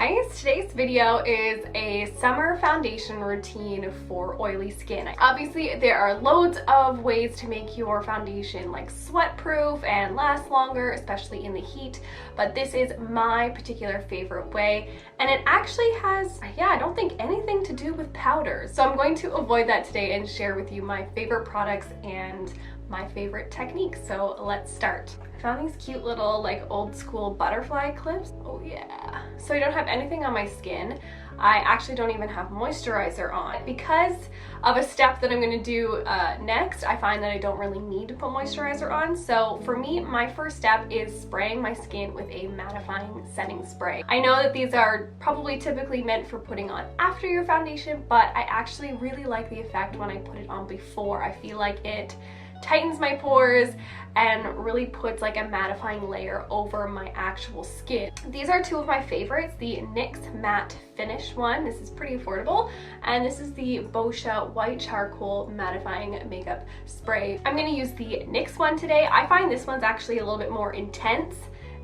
guys, today's video is a summer foundation routine for oily skin. Obviously there are loads of ways to make your foundation like sweat proof and last longer, especially in the heat, but this is my particular favorite way, and it actually has, I don't think anything to do with powders. So I'm going to avoid that today and share with you my favorite products and my favorite techniques. So let's start. I found these cute little like old school butterfly clips. Oh yeah. So I don't have anything on my skin. I actually don't even have moisturizer on. Because of a step that I'm going to do next, I find that I don't really need to put moisturizer on. So for me, my first step is spraying my skin with a mattifying setting spray. I know that these are probably typically meant for putting on after your foundation, but I actually really like the effect when I put it on before. I feel like it tightens my pores and really puts like a mattifying layer over my actual skin. These are two of my favorites, the NYX matte finish one, this is pretty affordable, and this is the Boscia white charcoal mattifying makeup spray. I'm going to use the NYX one today. I find this one's actually a little bit more intense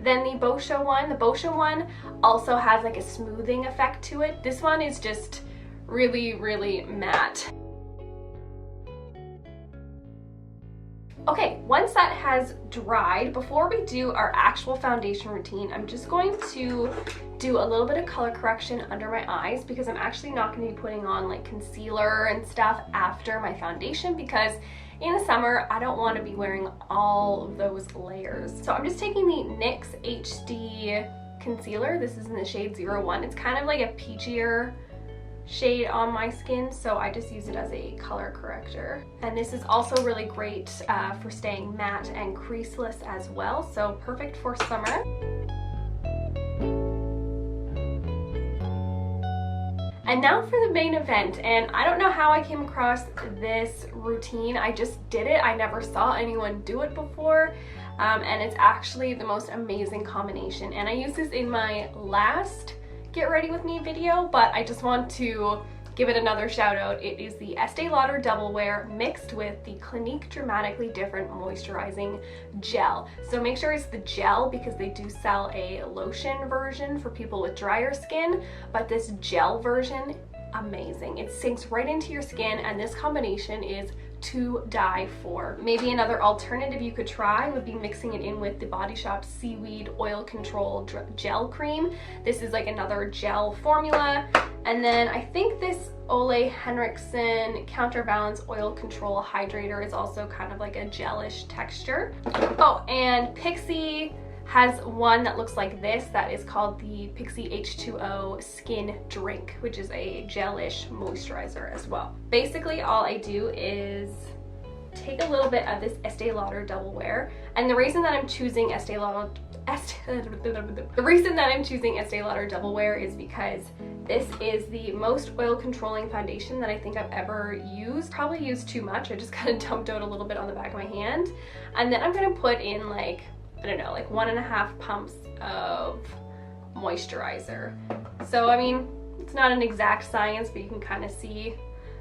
than the Boscia one. The Boscia one also has like a smoothing effect to it. This one is just really, really matte. Okay, once that has dried, before we do our actual foundation routine, I'm just going to do a little bit of color correction under my eyes because I'm actually not going to be putting on like concealer and stuff after my foundation, because in the summer I don't want to be wearing all of those layers. So I'm just taking the NYX HD concealer. This is in the shade 01. It's kind of like a peachier shade on my skin, so I just use it as a color corrector. And this is also really great for staying matte and creaseless as well, so perfect for summer. And now for the main event, and I don't know how I came across this routine. I just did it. I never saw anyone do it before, and it's actually the most amazing combination. And I used this in my last Get Ready With Me video, but I just want to give it another shout out. It is the Estee Lauder Double Wear mixed with the Clinique Dramatically Different Moisturizing Gel. So make sure it's the gel because they do sell a lotion version for people with drier skin, but this gel version, amazing. It sinks right into your skin, and this combination is to die for. Maybe another alternative you could try would be mixing it in with the Body Shop Seaweed Oil Control Gel Cream. This is like another gel formula. And then I think this Ole Henriksen Counterbalance Oil Control Hydrator is also kind of like a gelish texture. Oh, and Pixi has one that looks like this that is called the Pixi H2O Skin Drink, which is a gelish moisturizer as well. Basically all I do is take a little bit of this Estee Lauder Double Wear, and the reason that I'm choosing Estee Lauder Double Wear is because this is the most oil controlling foundation that I think I've ever used. Probably used too much. I just kind of dumped out a little bit on the back of my hand, and then I'm gonna put in like, I don't know, like 1.5 pumps of moisturizer. So I mean, it's not an exact science, but you can kind of see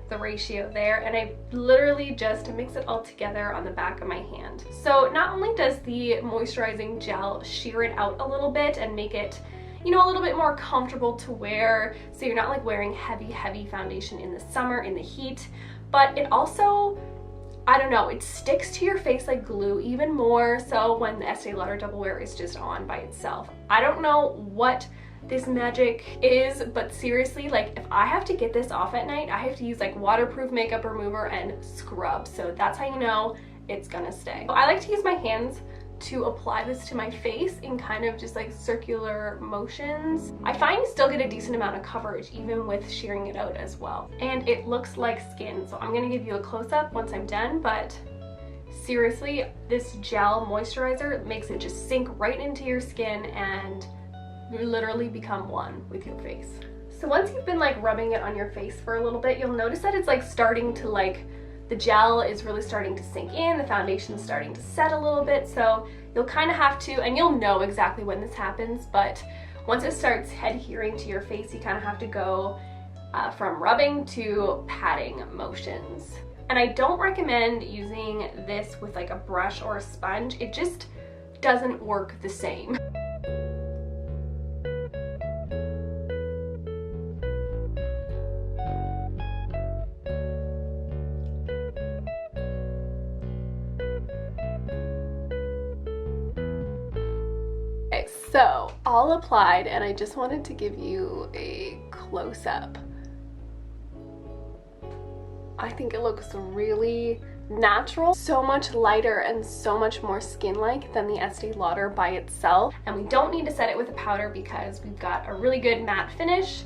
the ratio there, and I literally just mix it all together on the back of my hand. So not only does the moisturizing gel sheer it out a little bit and make it, you know, a little bit more comfortable to wear, so you're not like wearing heavy foundation in the summer in the heat, but it also, I don't know, it sticks to your face like glue even more so when the Estee Lauder Double Wear is just on by itself. I don't know what this magic is, but seriously, like if I have to get this off at night, I have to use like waterproof makeup remover and scrub. So that's how you know it's gonna stay. I like to use my hands to apply this to my face in kind of just like circular motions. I find you still get a decent amount of coverage even with shearing it out as well. And it looks like skin, so I'm gonna give you a close-up once I'm done, but seriously, this gel moisturizer makes it just sink right into your skin and you literally become one with your face. So once you've been like rubbing it on your face for a little bit, you'll notice that it's like starting to like, the gel is really starting to sink in, the foundation is starting to set a little bit, so you'll kind of have to, and you'll know exactly when this happens, but once it starts adhering to your face, you kind of have to go from rubbing to patting motions. And I don't recommend using this with like a brush or a sponge. It just doesn't work the same. So all applied, and I just wanted to give you a close-up. I think it looks really natural, so much lighter and so much more skin-like than the Estee Lauder by itself. And we don't need to set it with a powder because we've got a really good matte finish,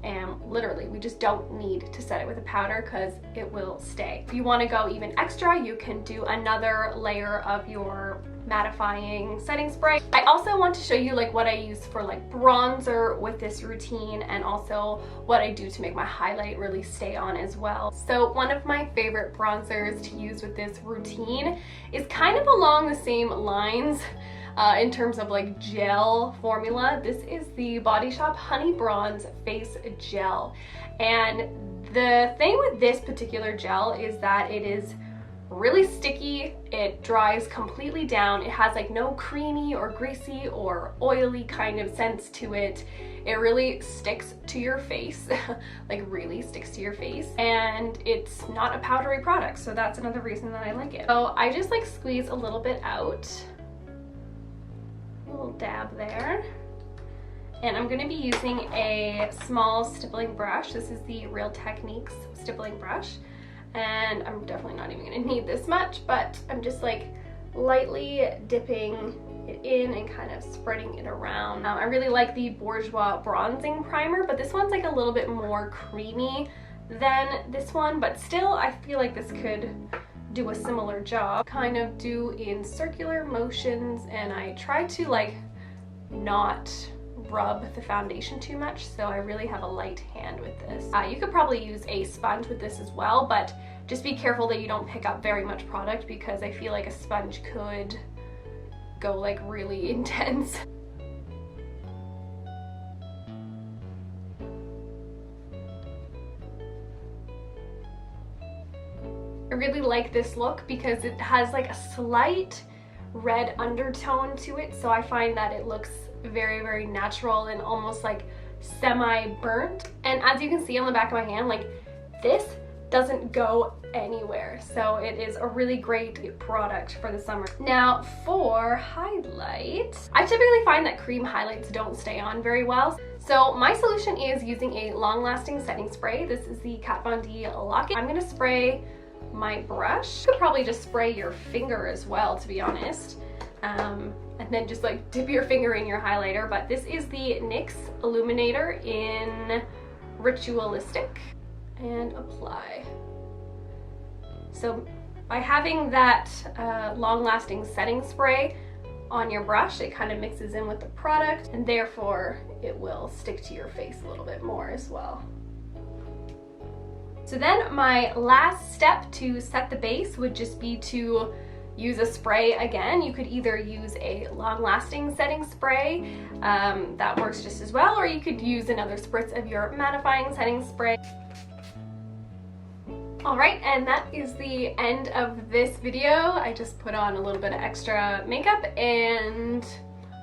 and literally we just don't need to set it with a powder because it will stay. If you want to go even extra, you can do another layer of your mattifying setting spray. I also want to show you like what I use for like bronzer with this routine, and also what I do to make my highlight really stay on as well. So one of my favorite bronzers to use with this routine is kind of along the same lines in terms of like gel formula. This is the Body Shop Honey Bronze Face Gel, and the thing with this particular gel is that it is really sticky. It dries completely down. It has like no creamy or greasy or oily kind of sense to it. It really sticks to your face, like really sticks to your face, and it's not a powdery product, so that's another reason that I like it. So I just like squeeze a little bit out, a little dab there, and I'm going to be using a small stippling brush. This is the Real Techniques stippling brush. And I'm definitely not even gonna need this much, but I'm just like lightly dipping it in and kind of spreading it around. I really like the Bourjois bronzing primer, but this one's like a little bit more creamy than this one, but still I feel like this could do a similar job. Kind of do in circular motions, and I try to like not rub the foundation too much, so I really have a light hand with this. You could probably use a sponge with this as well, but just be careful that you don't pick up very much product, because I feel like a sponge could go like really intense. I really like this look because it has like a slight red undertone to it, so I find that it looks very, very natural and almost like semi-burnt. And as you can see on the back of my hand, like this doesn't go anywhere, so it is a really great product for the summer. Now for highlight, I typically find that cream highlights don't stay on very well, so my solution is using a long-lasting setting spray. This is the Kat Von D Lock-It. I'm gonna spray my brush. You could probably just spray your finger as well, to be honest, and then just like dip your finger in your highlighter. But this is the NYX Illuminator in Ritualistic, and apply. So by having that long-lasting setting spray on your brush, it kind of mixes in with the product, and therefore it will stick to your face a little bit more as well. So then my last step to set the base would just be to use a spray again. You could either use a long-lasting setting spray, that works just as well, or you could use another spritz of your mattifying setting spray. Alright, and that is the end of this video. I just put on a little bit of extra makeup, and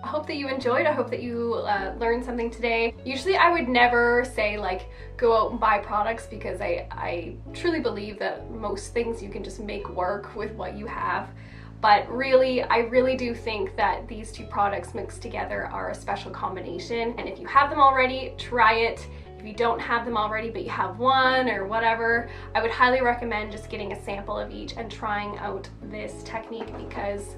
I hope that you enjoyed. I hope that you learned something today. Usually I would never say like go out and buy products, because I truly believe that most things you can just make work with what you have. But really, I really do think that these two products mixed together are a special combination. And if you have them already, try it. If you don't have them already but you have one or whatever, I would highly recommend just getting a sample of each and trying out this technique, because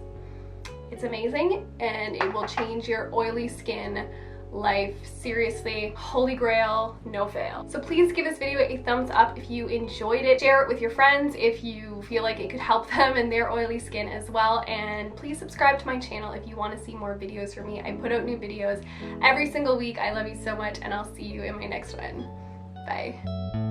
it's amazing and it will change your oily skin life. Seriously, holy grail, no fail. So please give this video a thumbs up if you enjoyed it. Share it with your friends if you feel like it could help them and their oily skin as well. And please subscribe to my channel if you want to see more videos from me. I put out new videos every single week. I love you so much, and I'll see you in my next one. Bye.